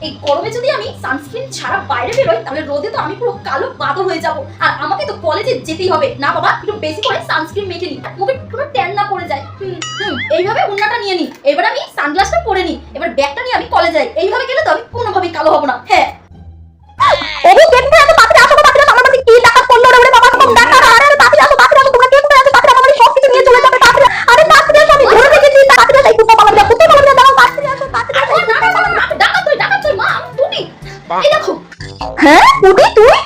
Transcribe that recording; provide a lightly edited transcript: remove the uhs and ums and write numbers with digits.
এই গরমে যদি আমি সানস্ক্রিন ছাড়া বাইরে বেরোই তাহলে রোদে তো আমি পুরো কালো বাদর হয়ে যাব। আর আমাকে তো কলেজে যেতেই হবে। না বাবা, একটু বেশি করে সানস্ক্রিন মেখে নি, মুখে পুরো ট্যান না পড়ে যায়। এইভাবে উন্নাটা নিয়ে নি, এবার আমি সানগ্লাসটা পরে নি, এবার ব্যাগটা নিয়ে আমি কলেজে যাই। এইভাবে গেলে তো আমি কোনোভাবেই কালো হব না। হ্যাঁ ওগো কে তুমি এত তাড়াতাড়ি আসো, তাড়াতাড়ি আসো, আমার মাঝে কি টাকা পড়লো রে বাবা, কম টাকা। আরে তাড়াতাড়ি আসো, তোমরা কে কোথায় আছো? তাড়াতাড়ি আমার মাঝে সব কিছু নিয়ে চলে যাবে, তাড়াতাড়ি। আরে তাড়াতাড়ি আসো, আমি ধরে রেখেছি, তাড়াতাড়ি আসো, কুত্তা পালাবে দাও, তাড়াতাড়ি আসো, তাড়াতাড়ি আসো। ডাকা তুই মা, আমি টুটি। এই দেখো। হ্যাঁ পুটি তুই?